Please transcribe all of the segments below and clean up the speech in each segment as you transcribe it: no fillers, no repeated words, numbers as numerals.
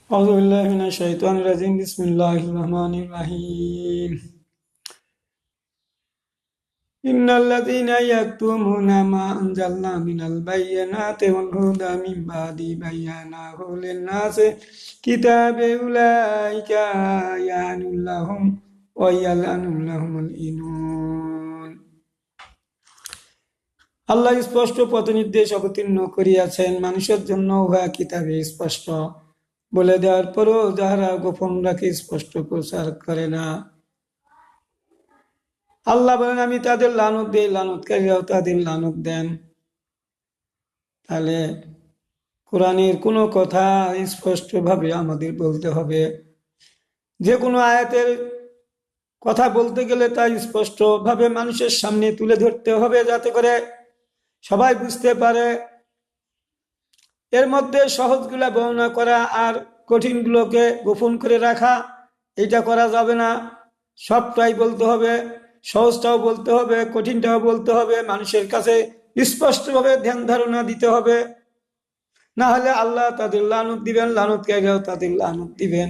أعوذ بالله من الشيطان الرجيم بسم الله الرحمن الرحيم إن الذين يكتمون ما أنزلنا من البينات والهدى من بعد بيناه للناس كتاب أولئك يعن لهم ويلعن لهم الإنون আল্লাহ স্পষ্ট পথ নির্দেশ অবতীর্ণ করিয়াছেন মানুষের জন্য উহা কিতাবে স্পষ্ট বলে দেওয়ার পরও যাহারা গোপন রাখে স্পষ্ট প্রচার করে না। আল্লাহ বলেন আমি তাদের লানত দিই, লানতকারীরাও তাদের লানত দেন। তাহলে কোরআনের কোনো কথা স্পষ্ট ভাবে আমাদের বলতে হবে। যে কোনো আয়াতের কথা বলতে গেলে তা স্পষ্ট ভাবে মানুষের সামনে তুলে ধরতে হবে, যাতে করে সবাই বুঝতে পারে। এর মধ্যে সহজগুলা বর্ণনা করা আর কঠিনগুলোকে গোপন করে রাখা, এটা করা যাবে না। সবটাই বলতে হবে, সহজটাও বলতে হবে, কঠিনটাও বলতে হবে। মানুষের কাছে স্পষ্টভাবে ধ্যান ধারণা দিতে হবে, না হলে আল্লাহ তাদের লানত দিবেন, লানতকারীরাও তাদের লানত দিবেন।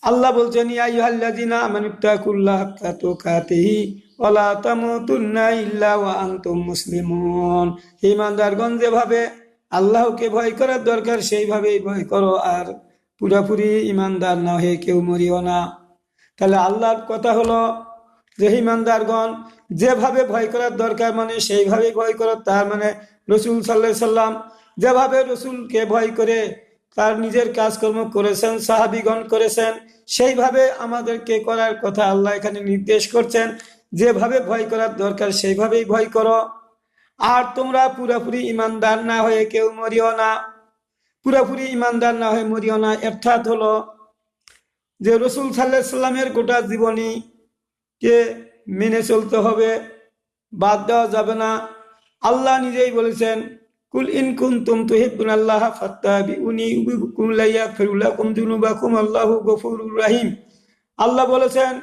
আল্লাহ বলছেন ইয়া আইয়ুহাল্লাযীনা আমানুত্তাকুল্লাহা হাক্কা তুকাতিহি ওয়া লা তামুতুন্না ইল্লা ওয়া আনতুম মুসলিমুন। ঈমানদারগণ যেভাবে আল্লাহকে ভয় করার দরকার সেইভাবেই ভয় করো, আর পুরোপুরি ঈমানদার না হয়ে কেউ মরিও না। তাহলে আল্লাহর কথা হলো যে ঈমানদারগণ যেভাবে ভয় করার দরকার মানে সেইভাবেই ভয় করো। তার মানে রাসূল সাল্লাল্লাহু আলাইহি সাল্লাম যেভাবে রাসূলকে ভয় করে তার নিজের কাজকর্ম করেছেন, সাহাবীগণ করেছেন, সেইভাবে আমাদেরকে করার কথা আল্লাহ এখানে নির্দেশ করছেন। যেভাবে ভয় করার দরকার সেইভাবেই ভয় করো, আর তোমরা পুরোপুরি ঈমানদার না হয়ে কেউ মরিও না। পুরোপুরি ঈমানদার না হয়ে মরিও না অর্থাৎ হলো যে রাসূল সাল্লাল্লাহু আলাইহি সাল্লামের গোটা জীবনীকে মেনে চলতে হবে, বাদ দেওয়া যাবে না। আল্লাহ নিজেই বলেছেন কুল ইন কুনতুম তুহিব্বুনাল্লাহা ফাত্তাবিউনি ইউহিব্বুকুম লা ইয়াগফিরু লাকুম যুনুবাকুম আল্লাহু গফুরুর রহিম। আল্লাহ বলেছেন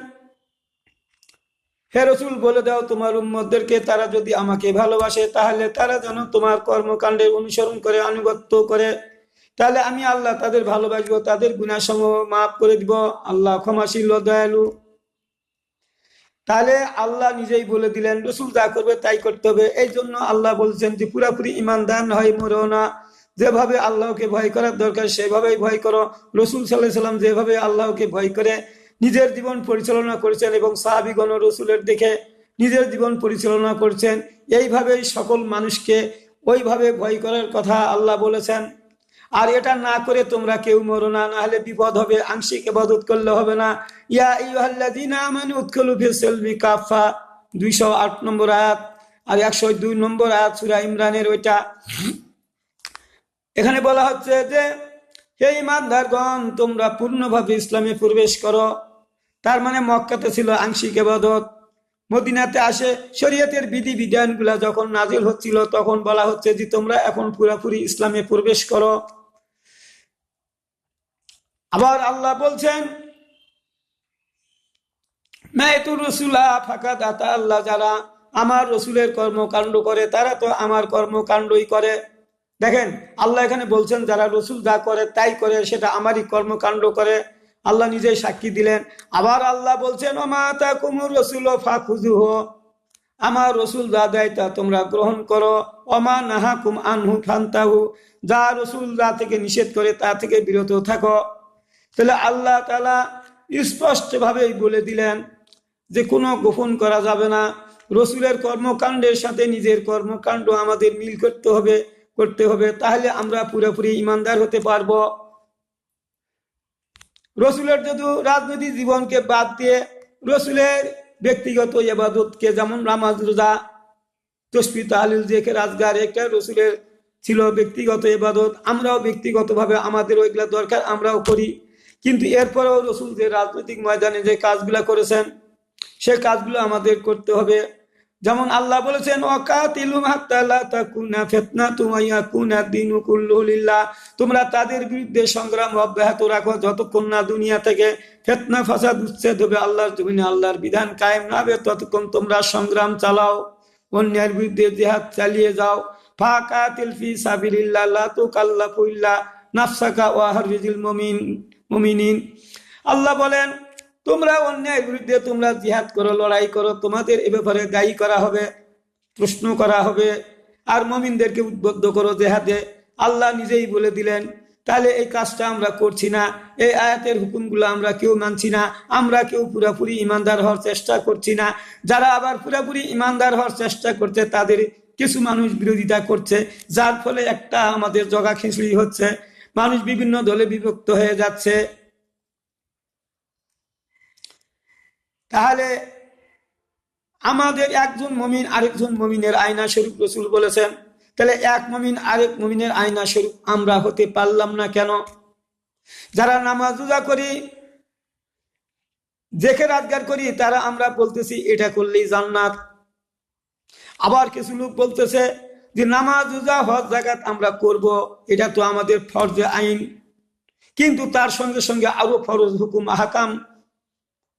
হে রাসূল বলে দাও তোমার উম্মতদেরকে, তারা যদি আমাকে ভালোবাসে তাহলে তারা যেন তোমার কর্মকাণ্ডের অনুসরণ করে, আনুগত্য করে। তাহলে আমি আল্লাহ তাদের ভালোবাসবো, তাদের গুনাহসমূহ মাফ করে দিব। আল্লাহ ক্ষমাশীল ও দয়ালু। তাহলে আল্লাহ নিজেই বলে দিলেন রাসূল যা করবে তাই করতে হবে। এই জন্য আল্লাহ বলছেন যে পুরাপুরি ঈমানদার না হয় মরো না। যেভাবে আল্লাহকে ভয় করার দরকার সেভাবেই ভয় করো। রাসূল সাল্লাল্লাহু আলাইহি সাল্লাম যেভাবে আল্লাহকে ভয় করে নিজের জীবন পরিচালনা করেছেন এবং সাহাবীগণ রাসূলের দেখে নিজের জীবন পরিচালনা করছেন, এইভাবেই সকল মানুষকে ওইভাবে ভয় করার কথা আল্লাহ বলেছেন। আর এটা না করে তোমরা কেউ মরো না, না হলে বিপদ হবে। আংশিক ইবাদত করলে হবে না। ইয়া আইয়ুহাল্লাযীনা আমানু উদখুলু ফিস-সিলমি কাফা 208 নম্বর আয়াত আর 102 নম্বর আয়াত সূরা ইমরানের ওইটা। এখানে বলা হচ্ছে যে হে ঈমানদারগণ তোমরা পূর্ণভাবে ইসলামে প্রবেশ করো। তার মানে মক্কাতে ছিল আংশিক ইবাদত, মদিনাতে আসে শরীয়তের বিধি বিধানগুলা যখন নাজিল হচ্ছিল তখন বলা হচ্ছে যে তোমরা এখন পুরোপুরি ইসলামে প্রবেশ করো। আবার আল্লাহ বলছেন মাইতুর রাসূলা ফাকাদ আতা আল্লাহ, যারা আমার রসুলের কর্মকাণ্ড করে তারা তো আমার কর্মকাণ্ডই করে। দেখেন আল্লাহ এখানে বলছেন যারা রসুল যা করে তাই করে, সেটা আমারই কর্মকাণ্ড করে। আল্লাহ নিজেই সাক্ষী দিলেন। আবার আল্লাহ বলছেন ওমা আতাকুমুর রাসূলু ফাখুযুহু, আমার রসুল যা দেয় তা তোমরা গ্রহণ করো। ওমা নাহাকুম আনহু ফান্তাহু, যা রসুল যা থেকে নিষেধ করে তা থেকে বিরত থাকো। তাহলে আল্লাহ তাআলা স্পষ্টভাবেই বলে দিলেন যে কোনো গোপন করা যাবে না। রসুলের কর্মকাণ্ডের সাথে নিজের কর্মকাণ্ড আমাদের মিল করতে হবে, তাহলে আমরা পুরোপুরি ঈমানদার হতে পারবো। রসুলের যদি রাজনৈতিক জীবনকে বাদ দিয়ে রসুলের ব্যক্তিগত ইবাদতকে, যেমন নামাজ রোজা তসবিহ তাহলিল জিকির আজকার, একটা রসুলের ছিল ব্যক্তিগত ইবাদত। আমরাও ব্যক্তিগতভাবে আমাদের ওইগুলা দরকার, আমরাও করি। কিন্তু এরপরেও রসুল যে রাজনৈতিক ময়দানে যে কাজগুলা করেছেন সে কাজগুলো আমাদের করতে হবে। যেমন আল্লাহ বলেছেন ওয়াকাতিলুহুম হাত্তা লা তাকুনা ফিতনাতুন ওয়া ইয়াকুনা দ্বীনু কুল্লুহু লিল্লাহ, তোমরা তাদের বিরুদ্ধে সংগ্রাম অব্যাহত রাখো যতক্ষণ না দুনিয়া থেকে ফিতনা ফাসাদ উচ্ছেদ হবে, আল্লাহর জমিনে আল্লাহর বিধান কায়েম না হবে ততক্ষণ তোমরা সংগ্রাম চালাও, অন্যায়ের বিরুদ্ধে জিহাদ চালিয়ে যাও। ফাকাতিল ফি সাবিলিল্লাহ লা তুকাল্লাফু ইল্লা নাফসাকা ওয়া হাররিজিল মুমিনিন। আল্লাহ বলেন তোমরা অন্যায়ের বিরুদ্ধে তোমরা জিহাদ করো, লড়াই করো, তোমাদের এ ব্যাপারে দায়ী করা হবে, প্রশ্ন করা হবে, আর মুমিনদেরকে উদ্বুদ্ধ করো জিহাদে। আল্লাহ নিজেই বলে দিলেন। তাহলে এই কাজটা আমরা করছি না, এই আয়াতের হুকুমগুলো আমরা কেউ মানছি না, আমরা কেউ পুরাপুরি ইমানদার হওয়ার চেষ্টা করছি না। যারা আবার পুরাপুরি ইমানদার হওয়ার চেষ্টা করছে তাদের কিছু মানুষ বিরোধিতা করছে, যার ফলে একটা আমাদের জগা খিচুড়ি হচ্ছে, মানুষ বিভিন্ন দলে বিভক্ত হয়ে যাচ্ছে। তাহলে আমাদের একজন মুমিন আরেকজন মুমিনের আয়না স্বরূপ রাসূল বলেছেন। তাহলে এক মুমিন আরেক মুমিনের আয়না স্বরূপ আমরা হতে পারলাম না কেন? যারা নামাজ রোজা করি, জিকির আজকার করি, তারা আমরা বলতেছি এটা করলেই জান্নাত। আবার কিছু লোক বলতেছে যে নামাজ রোজা হজ যাকাত আমরা করব, এটা তো আমাদের ফরজে আইন, কিন্তু তার সঙ্গে সঙ্গে আরো ফরজ হুকুম আহকাম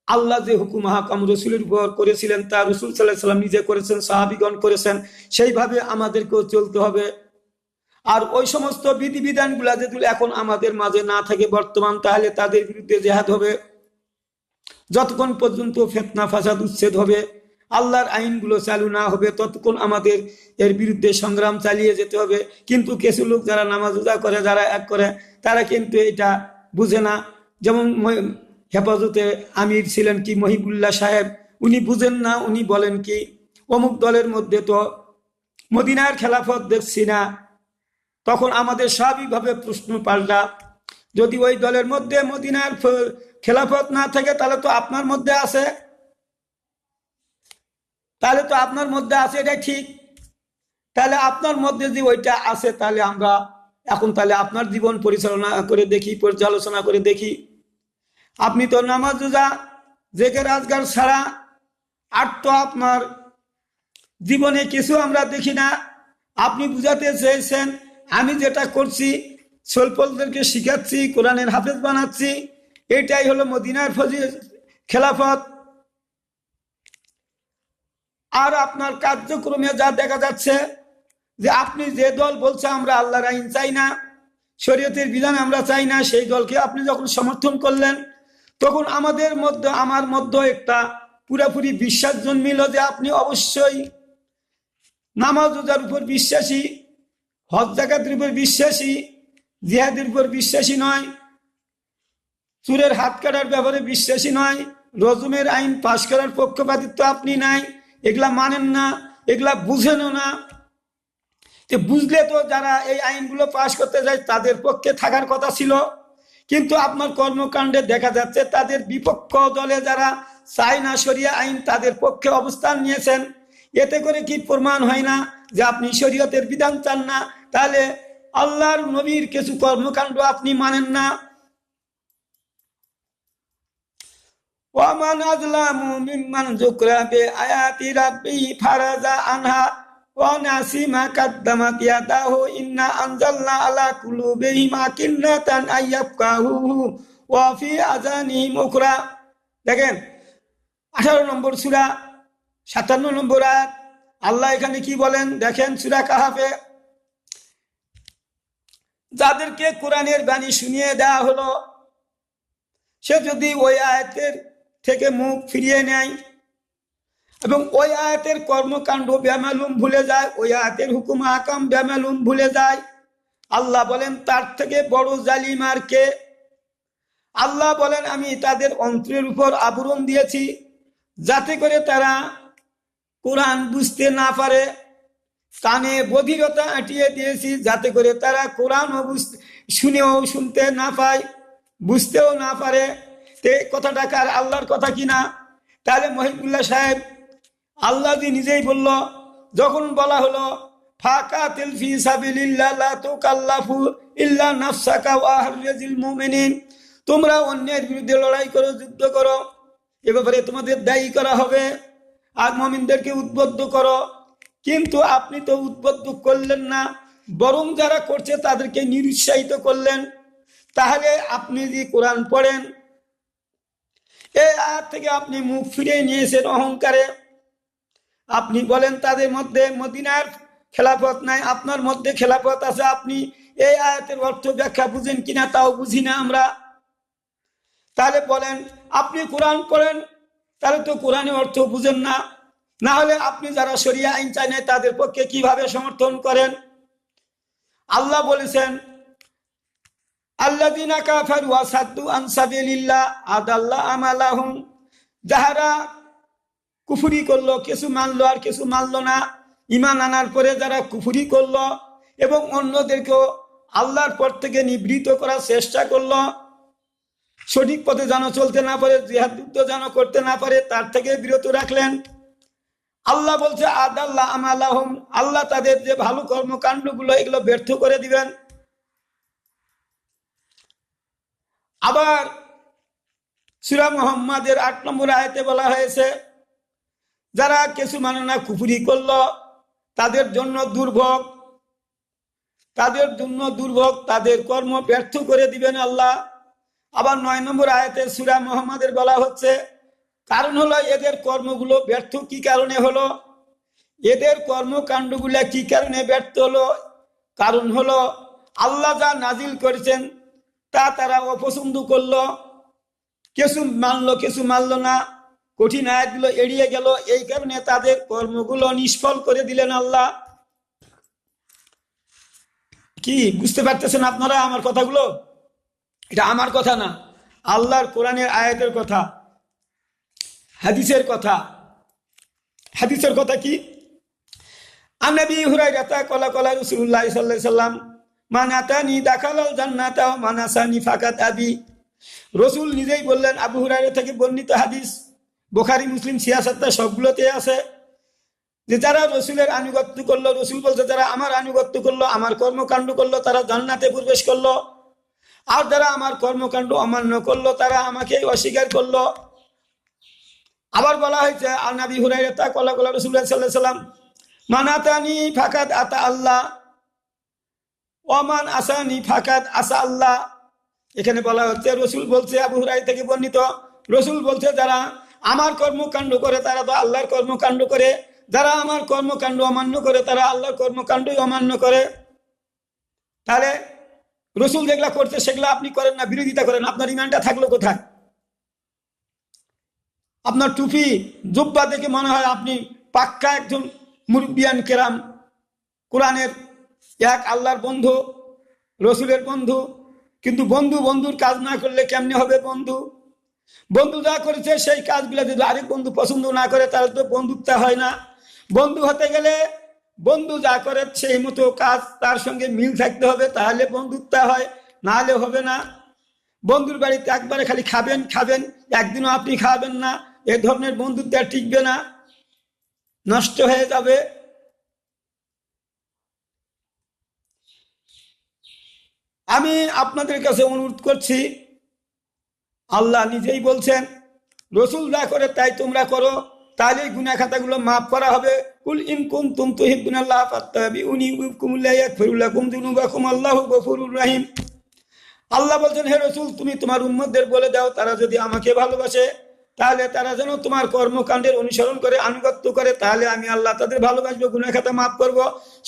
আল্লাহ যে হুকুম আহকাম রসুলের উপর করেছিলেন, তা রসুল সাল্লাল্লাহু আলাইহি ওয়াসাল্লাম নিজে করেছেন, সাহাবীগণ করেছেন, সেইভাবে আমাদেরকেও চলতে হবে। আর ওই সমস্ত বিধিবিধানগুলা যদি এখন আমাদের মাঝে না থাকে বর্তমান, তাহলে তাদের বিরুদ্ধে জিহাদ হবে। যতক্ষণ পর্যন্ত ফিতনা ফাসাদ উচ্ছেদ হবে, আল্লাহর আইনগুলো চালু না হবে, ততক্ষণ আমাদের এর বিরুদ্ধে সংগ্রাম চালিয়ে যেতে হবে। কিন্তু কিছু লোক যারা নামাজ রোজা করে, যারা এক করে, তারা কিন্তু এটা বুঝে না। যেমন হেফাজতে আমির ছিলেন কি মহিবুল্লাহ সাহেব, উনি বুঝেন না। উনি বলেন কি অমুক দলের মধ্যে তো মদিনার খেলাফত দেখছি না। তখন আমাদের স্বাভাবিকভাবে প্রশ্ন পাল্টা, যদি ওই দলের মধ্যে মদিনার খেলাফত না থাকে তাহলে তো আপনার মধ্যে আছে, তাহলে তো আপনার মধ্যে আছে, এটা ঠিক। তাহলে আপনার মধ্যে যে ওইটা আছে, তাহলে আমরা এখন তাহলে আপনার জীবন পর্যালোচনা করে দেখি। আপনি তো নামাজ রোজা জিকির আজকার ছাড়া আর তো আপনার জীবনে কিছু আমরা দেখি না। আপনি বুঝাতে চেয়েছেন আমি যেটা করছি, সলপলদেরকে শিখাচ্ছি, কোরআনের হাফেজ বানাচ্ছি, এটাই হলো মদিনার খেলাফত। আর আপনার কার্যক্রমে যা দেখা যাচ্ছে যে আপনি যে দল বলছে আমরা আল্লাহর আইন চাই না, শরীয়তের বিধান আমরা চাই না, সেই দলকে আপনি যখন সমর্থন করলেন, তখন আমার মধ্যে একটা পুরাপুরি বিশ্বাস জন্মিল যে আপনি অবশ্যই নামাজ রোজার উপর বিশ্বাসী, হজ যাকাতের উপর বিশ্বাসী, জিহাদের উপর বিশ্বাসী নয়, চুরের হাত কাটার ব্যাপারে বিশ্বাসী নয়, রজমের আইন পাশ করার পক্ষপাতিত্ব আপনি নাই, এগুলা মানেন না, এগুলা বুঝেনও না। বুঝলে তো যারা এই আইনগুলো পাশ করতে যায় তাদের পক্ষে থাকার কথা ছিল, কিন্তু আপনার কর্মকাণ্ডে দেখা যাচ্ছে তাদের বিপক্ষ দলে যারা চায় না শরিয়া আইন, তাদের পক্ষে অবস্থান নিয়েছেন। এতে করে কি প্রমাণ হয় না যে আপনি শরীয়তের বিধান চান না? তাহলে আল্লাহর নবীর কিছু কর্মকাণ্ড আপনি মানেন না। ওয়ামান আযলামু মিম্মান যুকরা বিআয়াতি রাব্বিহি ফারাজা আনহা ওয়া নাসিমা কাদ্দামাত ইয়াদাহু ইন্না আনজালনা আলা কুলুবিহিম আকিন্নাতান আইয়াফকাহু ওয়া ফি আযানিহিম উকরা। দেখেন 18 নম্বর সূরা 57 নম্বর আয়াত, আল্লাহ এখানে কি বলেন দেখেন। সূরা কাহাফে যাদেরকে কোরআনের বাণী শুনিয়ে দেওয়া হলো, সে যদি ওই আয়াতের থেকে মুখ ফিরিয়ে নেয় এবং ওই আয়াতের কর্মকাণ্ড বেমালুম ভুলে যায়, ওই আয়াতের হুকুম আহকাম বেমালুম ভুলে যায়, আল্লাহ বলেন তার থেকে বড় জালিম আর কে? আল্লাহ বলেন আমি তাদের অন্তরের উপর আবরণ দিয়েছি যাতে করে তারা কোরআন বুঝতে না পারে, কানে বধিরতা আঁটিয়ে দিয়েছি যাতে করে তারা কোরআন শুনেও শুনতে না পায়, বুঝতেও না পারে। কথাটা কার? আল্লাহর কথা কিনা? তাহলে মহিবুল্লাহ সাহেব আল্লাহ নিজেই বলল, যখন বলা হলো ফাকাতিল ফি সাবিলিল্লাহ লা তুকাল্লাফু ইল্লা নাফসাকা ওয়া হাররিজিল মুমিনিন, তোমরা অন্যের বিরুদ্ধে লড়াই করো, যুদ্ধ করো, এ ব্যাপারে তোমাদের দায়ী করা হবে, আর মুমিনদেরকে উদ্বুদ্ধ করো। কিন্তু আপনি তো উদ্বুদ্ধ করলেন না, বরং যারা করছে তাদেরকে নিরুৎসাহিত করলেন। তাহলে আপনি যে কোরআন পড়েন, এই আয়াত থেকে আপনি মুখ ফিরিয়ে নিয়েছেন অহংকারে। আপনি বলেন তাদের মধ্যে মদিনার খেলাফত নাই, আপনার মধ্যে খেলাফত আছে, আপনি এই আয়াতের অর্থ ব্যাখ্যা বুঝেন কিনা তাও বুঝি না আমরা। তাহলে বলেন আপনি কোরআন পড়েন, তাহলে তো কোরআনের অর্থ বুঝেন না, না হলে আপনি যারা শরিয়া আইন চাই না তাদের পক্ষে কিভাবে সমর্থন করেন? আল্লাহ বলেছেন আল্লাযীনা কাফারু ওয়া সাদ্দু আন সাবিলিল্লাহ আদাল্লা আমালাহুম, যাহারা কুফরি করলো, কিছু মানলো আর কিছু মানলো না, ঈমান আনার পরে যারা কুফরি করলো এবং অন্যদেরকেও আল্লাহর পথ থেকে নিবৃত করার চেষ্টা করলো, সঠিক পথে যেন চলতে না পারে, জিহাদ যুদ্ধ যেন করতে না পারে, তার থেকে বিরত রাখলেন। আল্লাহ বলছে আদাল্লাহ আমালাহুম, আল্লাহ তাদের যে ভালো কর্মকাণ্ডগুলো এগুলো ব্যর্থ করে দিবেন। আবার সূরা মুহাম্মাদের ৮ নম্বর আয়াতে বলা হয়েছে যারা কিছু মানে না কুফরি করলো তাদের জন্য দুর্ভোগ, তাদের জন্য দুর্ভোগ, তাদের কর্ম ব্যর্থ করে দিবেন আল্লাহ। আবার ৯ নম্বর আয়াতে সূরা মুহাম্মাদের বলা হচ্ছে কারণ হলো এদের কর্মগুলো ব্যর্থ কি কারণে হলো, এদের কর্মকাণ্ডগুলা কি কারণে ব্যর্থ হলো? কারণ হলো আল্লাহ যা নাজিল করেছেন তা তারা অপছন্দ করলো, কিছু মানলো কিছু মানলো না, কঠিন আয়াতগুলো এড়িয়ে গেল, এই কারণে তাদের কর্মগুলো নিষ্ফল করে দিলেন আল্লাহ। কি বুঝতে পারতেছেন আপনারা আমার কথাগুলো? এটা আমার কথা না, আল্লাহর কোরআনের আয়াতের কথা, হাদিসের কথা। হাদিসের কথা কি? আন নবী হুরায়রা ক্বালা ক্বালা রাসূলুল্লাহ সাল্লাল্লাহু আলাইহি ওয়াসাল্লাম মান আতানি দাখালাল জান্নাতা ওয়া মান আসানি ফাকাত আবি। রাসূল নিজেই বললেন, আবু হুরায়রা থেকে বর্ণিত হাদিস, বুখারী মুসলিম সিয়াসাতটা সবগুলোতে আছে, যে যারা রাসূলের আনুগত্য করলো, রাসূল বলছে যারা আমার আনুগত্য করলো, আমার কর্মকাণ্ড করলো, তারা জান্নাতে প্রবেশ করলো, আর যারা আমার কর্মকাণ্ড অমান্য করলো তারা আমাকে অস্বীকার করলো। আবার বলা হয়েছে আন নবী হুরায়রা ক্বালা ক্বালা রাসূলুল্লাহ সাল্লাল্লাহু আলাইহি ওয়াসাল্লাম মান আতানি ফাকাত আতা আল্লাহ ওয়া মান আসানি ফাকাত আসা আল্লাহ। এখানে বলা হচ্ছে রাসূল বলছে, আবু হুরায়রা থেকে বর্ণিত, রাসূল বলছে যারা আমার কর্মকাণ্ড করে তারা তো আল্লাহর কর্মকাণ্ড করে, যারা আমার কর্মকাণ্ড অমান্য করে তারা আল্লাহর কর্মকাণ্ডই অমান্য করে। তাহলে রাসূল যেগুলা করছে সেগুলা আপনি করেন না, বিরোধিতা করেন, আপনার ঈমানটা থাকলো কোথায়? আপনার টুপি জুব্বা দেখে মনে হয় আপনি পাক্কা একজন মুরব্বিয়ান কেরাম, কোরআনের এক আল্লাহর বন্ধু, রসুলের বন্ধু, কিন্তু বন্ধু বন্ধুর কাজ না করলে কেমনে হবে বন্ধু? বন্ধু যা করেছে সেই কাজগুলো যদি আরেক বন্ধু পছন্দ না করে তাহলে তো বন্ধুত্ব হয় না। বন্ধু হতে গেলে বন্ধু যা করে সেই মতো কাজ তার সঙ্গে মিল থাকতে হবে, তাহলে বন্ধুত্ব হয়, না হলে হবে না। বন্ধুর বাড়িতে একবারে খালি খাবেন খাবেন, একদিনও আপনি খাবেন না, এ ধরনের বন্ধুত্ব আর টিকবে না, নষ্ট হয়ে যাবে। আমি আপনাদের কাছে অনুরোধ করছি, আল্লাহ নিজেই বলছেন রসুল যা করে তাই তোমরা করো, তাহলে গুনাহ খাতাগুলো মাফ করা হবে। কুল ইন কুনতুম তুহিব্বুনাল্লাহ ফাত্তাবিউনি ইউহিব্বুকুমুল্লাহ ইয়াগফির লাকুম যুনুবাকুম আল্লাহু গফুরুর রহিম। আল্লাহ বলছেন হে রসুল তুমি তোমার উম্মতদের বলে দাও তারা যদি আমাকে ভালোবাসে তাহলে তারা যেন তোমার কর্মকাণ্ডের অনুসরণ করে আনুগত্য করে, তাহলে আমি আল্লাহ তাদের ভালোবাসবো, গুনাহ খাতা মাফ করব।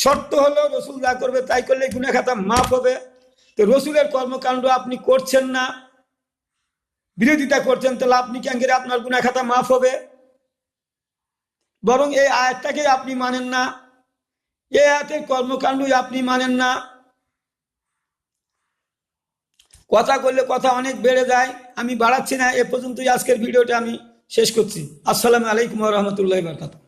শর্ত হলো রসুল যা করবে তাই করলে গুনাহ খাতা মাফ হবে। তো রসুলের কর্মকাণ্ড আপনি করছেন না, বিরোধিতা করছেন, তাহলে আপনি কেন করে আপনার গুনাহ খাতা মাফ হবে? বরং এই আয়াতটাকে আপনি মানেন না, এই আয়াতের কর্মকাণ্ডই আপনি মানেন না। কথা করলে কথা অনেক বেড়ে যায়, আমি বাড়াচ্ছি না, এ পর্যন্তই আজকের ভিডিওটা আমি শেষ করছি। আসসালামু আলাইকুম ওয়া রাহমাতুল্লাহি ওয়া বারাকাতুহু।